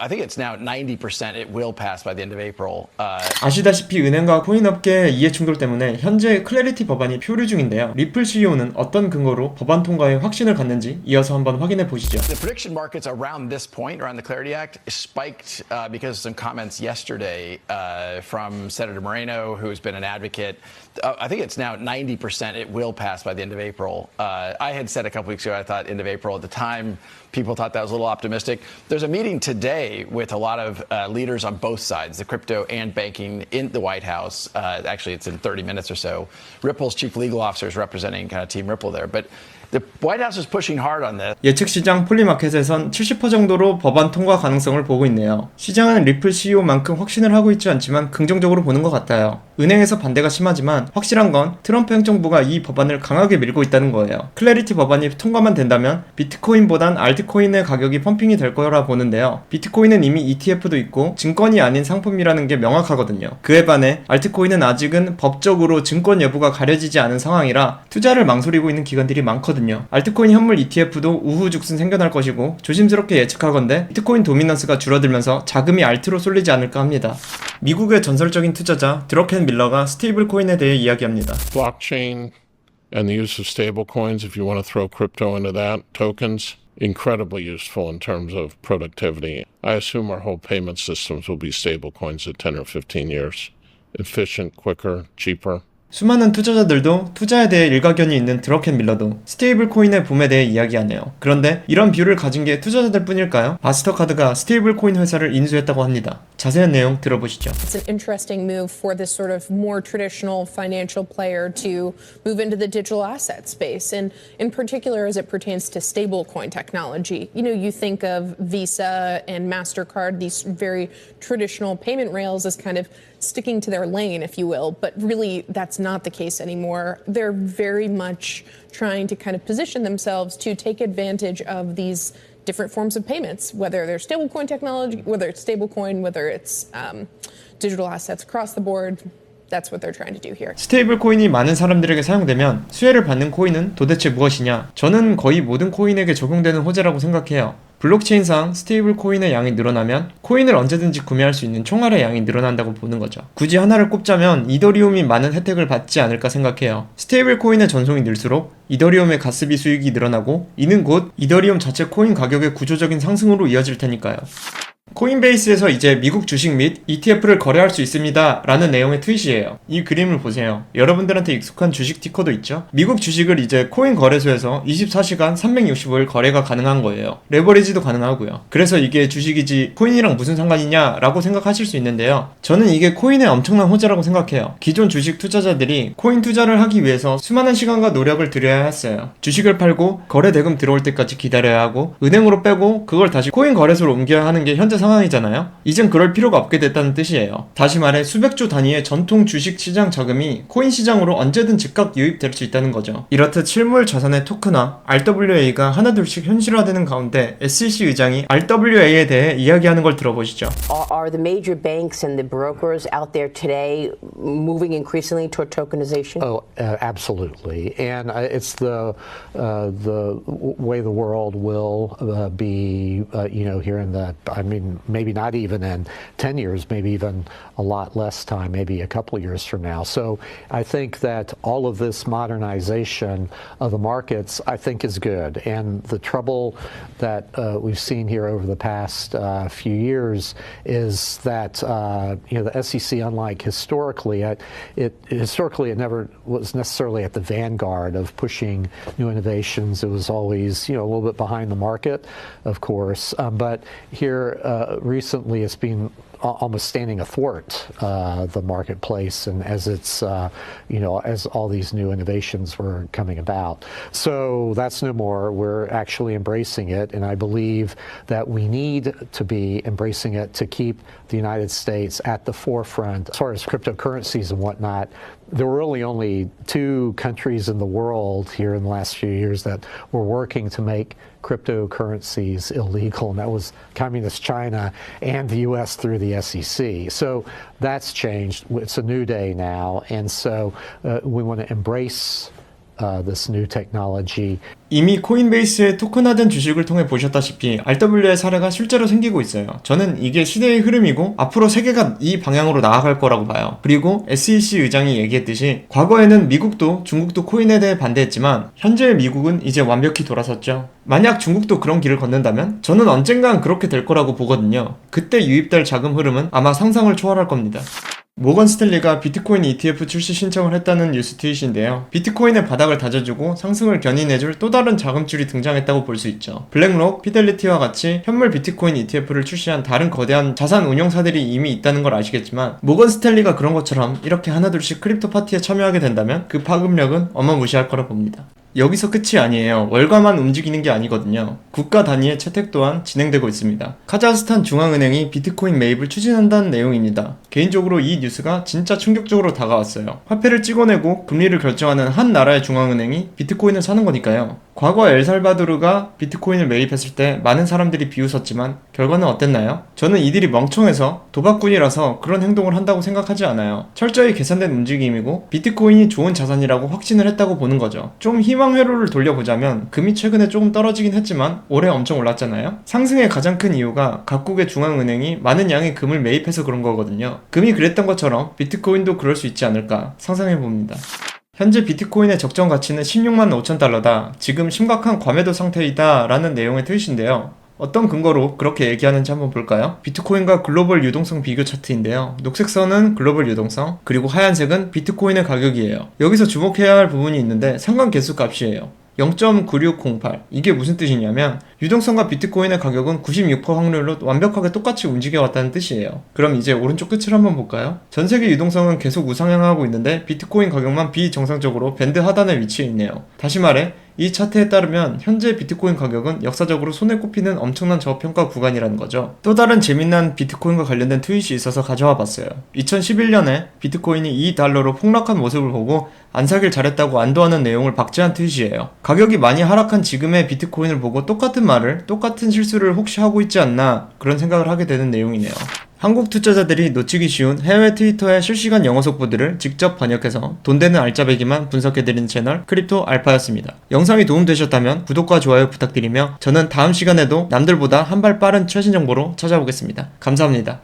I think it's now 90% it will pass by the end of April. 아시다시피 은행과 코인업계의 이해충돌 때문에 현재 클래리티 법안이 표류 중인데요. 리플 CEO는 어떤 근거로 법안 통과에 확신을 갖는지 이어서 한번 확인해 보시죠. The prediction markets around this point, around the Clarity Act, spiked because of some comments yesterday from Senator Moreno, who's been an advocate. I think it's now 90% it will pass by the end of April. I had said a couple weeks ago I thought end of April. At the time, people thought that was a little optimistic. There's a meeting today with a lot of leaders on both sides, the crypto and banking, in the White House. Actually, it's in 30 minutes or so. Ripple's chief legal officer is representing kind of Team Ripple there. But the White House is pushing hard on this. 예측 시장 폴리마켓에선 70% 정도로 법안 통과 가능성을 보고 있네요. 시장은 리플 CEO만큼 확신을 하고 있지 않지만 긍정적으로 보는 것 같아요. 은행에서 반대가 심하지만 확실한 건 트럼프 행정부가 이 법안을 강하게 밀고 있다는 거예요. 클래리티 법안이 통과만 된다면 비트코인보단 알트코인의 가격이 펌핑이 될 거라 보는데요. 비트코인은 이미 ETF도 있고 증권이 아닌 상품이라는 게 명확하거든요. 그에 반해 알트코인은 아직은 법적으로 증권 여부가 가려지지 않은 상황이라 투자를 망설이고 있는 기관들이 많거든요. 알트코인 현물 ETF도 우후죽순 생겨날 것이고 조심스럽게 예측하건대 비트코인 도미넌스가 줄어들면서 자금이 알트로 쏠리지 않을까 합니다. 미국의 전설적인 투자자 드러켄 밀러가 스테이블 코인에 대해 이야기합니다. Blockchain and the use of stable coins, if you want to throw crypto into that, tokens, incredibly useful in terms of productivity. I assume our whole payment systems will be stable coins at 10 or 15 years. Efficient, quicker, cheaper. 수많은 투자자들도 투자에 대해 일가견이 있는 드러켄 밀러도 스테이블 코인의 붐에 대해 이야기하네요. 그런데 이런 뷰를 가진 게 투자자들 뿐일까요? 마스터카드가 스테이블 코인 회사를 인수했다고 합니다. 자세한 내용 들어보시죠. It's an interesting move for this sort of more traditional financial player to move into the digital asset space, and in particular as it pertains to stablecoin technology. You know, you think of Visa and MasterCard, these very traditional payment rails, as kind of sticking to their lane, if you will, but really that's not the case anymore. They're very much trying to kind of position themselves to take advantage of these different forms of payments, whether they're stablecoin technology, whether it's stablecoin, whether it's digital assets across the board. That's what they're trying to do here. 스테이블 코인이 많은 사람들에게 사용되면 수혜를 받는 코인은 도대체 무엇이냐? 저는 거의 모든 코인에게 적용되는 호재라고 생각해요. 블록체인상 스테이블 코인의 양이 늘어나면 코인을 언제든지 구매할 수 있는 총알의 양이 늘어난다고 보는 거죠. 굳이 하나를 꼽자면 이더리움이 많은 혜택을 받지 않을까 생각해요. 스테이블 코인의 전송이 늘수록 이더리움의 가스비 수익이 늘어나고 이는 곧 이더리움 자체 코인 가격의 구조적인 상승으로 이어질 테니까요. 코인베이스에서 이제 미국 주식 및 ETF를 거래할 수 있습니다 라는 내용의 트윗이에요. 이 그림을 보세요. 여러분들한테 익숙한 주식 티커도 있죠? 미국 주식을 이제 코인 거래소에서 24시간 365일 거래가 가능한 거예요. 레버리지도 가능하고요. 그래서 이게 주식이지 코인이랑 무슨 상관이냐 라고 생각하실 수 있는데요. 저는 이게 코인의 엄청난 호재라고 생각해요. 기존 주식 투자자들이 코인 투자를 하기 위해서 수많은 시간과 노력을 들여야 했어요. 주식을 팔고 거래 대금 들어올 때까지 기다려야 하고 은행으로 빼고 그걸 다시 코인 거래소로 옮겨야 하는 게 현재 상황이잖아요. 이젠 그럴 필요가 없게 됐다는 뜻이에요. 다시 말해 수백조 단위의 전통 주식 시장 자금이 코인 시장으로 언제든 즉각 유입될 수 있다는 거죠. 이렇듯 실물 자산의 토크나 RWA가 하나둘씩 현실화되는 가운데 SEC 의장이 RWA에 대해 이야기하는 걸 들어보시죠. Are the major banks and the brokers out there today moving increasingly toward tokenization? Oh, absolutely. And it's the way the world will be, here in the, maybe not even in 10 years, maybe even a lot less time, maybe a couple of years from now. So I think that all of this modernization of the markets, I think, is good. And the trouble that we've seen here over the past few years is that, the SEC, unlike historically, it never was necessarily at the vanguard of pushing new innovations. It was always, a little bit behind the market, of course. But here recently it's been almost standing athwart the marketplace, and as it's as all these new innovations were coming about. So that's no more. We're actually embracing it, and I believe that we need to be embracing it to keep the United States at the forefront. As far as cryptocurrencies and whatnot, there were really only two countries in the world here in the last few years that were working to make cryptocurrencies illegal, and that was Communist China and the U.S. through the SEC. So that's changed. It's a new day now, and so we want to embrace this new technology. 이미 코인베이스의 토큰화된 주식을 통해 보셨다시피 RW의 사례가 실제로 생기고 있어요. 저는 이게 시대의 흐름이고 앞으로 세계가 이 방향으로 나아갈 거라고 봐요. 그리고 SEC 의장이 얘기했듯이 과거에는 미국도 중국도 코인에 대해 반대했지만 현재의 미국은 이제 완벽히 돌아섰죠. 만약 중국도 그런 길을 걷는다면 저는 언젠간 그렇게 될 거라고 보거든요. 그때 유입될 자금 흐름은 아마 상상을 초월할 겁니다. 모건 스탠리가 비트코인 ETF 출시 신청을 했다는 뉴스 트윗인데요. 비트코인의 바닥을 다져주고 상승을 견인해줄 또 다른 자금줄이 등장했다고 볼 수 있죠. 블랙록, 피델리티와 같이 현물 비트코인 ETF를 출시한 다른 거대한 자산 운용사들이 이미 있다는 걸 아시겠지만 모건 스탠리가 그런 것처럼 이렇게 하나둘씩 크립토 파티에 참여하게 된다면 그 파급력은 어마무시할 거라 봅니다. 여기서 끝이 아니에요. 월가만 움직이는 게 아니거든요. 국가 단위의 채택 또한 진행되고 있습니다. 카자흐스탄 중앙은행이 비트코인 매입을 추진한다는 내용입니다. 개인적으로 이 뉴스가 진짜 충격적으로 다가왔어요. 화폐를 찍어내고 금리를 결정하는 한 나라의 중앙은행이 비트코인을 사는 거니까요. 과거 엘살바도르가 비트코인을 매입했을 때 많은 사람들이 비웃었지만 결과는 어땠나요? 저는 이들이 멍청해서 도박꾼이라서 그런 행동을 한다고 생각하지 않아요. 철저히 계산된 움직임이고 비트코인이 좋은 자산이라고 확신을 했다고 보는 거죠. 좀 희망 회로를 돌려보자면 금이 최근에 조금 떨어지긴 했지만 올해 엄청 올랐잖아요. 상승의 가장 큰 이유가 각국의 중앙은행이 많은 양의 금을 매입해서 그런 거거든요. 금이 그랬던 것처럼 비트코인도 그럴 수 있지 않을까 상상해봅니다. 현재 비트코인의 적정 가치는 16만 5천 달러다. 지금 심각한 과매도 상태이다 라는 내용의 트윗인데요. 어떤 근거로 그렇게 얘기하는지 한번 볼까요? 비트코인과 글로벌 유동성 비교 차트인데요. 녹색 선은 글로벌 유동성, 그리고 하얀색은 비트코인의 가격이에요. 여기서 주목해야 할 부분이 있는데 상관 계수 값이에요. 0.9608. 이게 무슨 뜻이냐면 유동성과 비트코인의 가격은 96% 확률로 완벽하게 똑같이 움직여왔다는 뜻이에요. 그럼 이제 오른쪽 끝을 한번 볼까요? 전세계 유동성은 계속 우상향하고 있는데 비트코인 가격만 비정상적으로 밴드 하단에 위치해 있네요. 다시 말해 이 차트에 따르면 현재 비트코인 가격은 역사적으로 손에 꼽히는 엄청난 저평가 구간이라는 거죠. 또 다른 재미난 비트코인과 관련된 트윗이 있어서 가져와 봤어요. 2011년에 비트코인이 $2로 폭락한 모습을 보고 안 사길 잘했다고 안도하는 내용을 박제한 트윗이에요. 가격이 많이 하락한 지금의 비트코인을 보고 똑같은 말을, 똑같은 실수를 혹시 하고 있지 않나 그런 생각을 하게 되는 내용이네요. 한국 투자자들이 놓치기 쉬운 해외 트위터의 실시간 영어 속보들을 직접 번역해서 돈 되는 알짜배기만 분석해드리는 채널 크립토 알파였습니다. 영상이 도움되셨다면 구독과 좋아요 부탁드리며 저는 다음 시간에도 남들보다 한 발 빠른 최신 정보로 찾아오겠습니다. 감사합니다.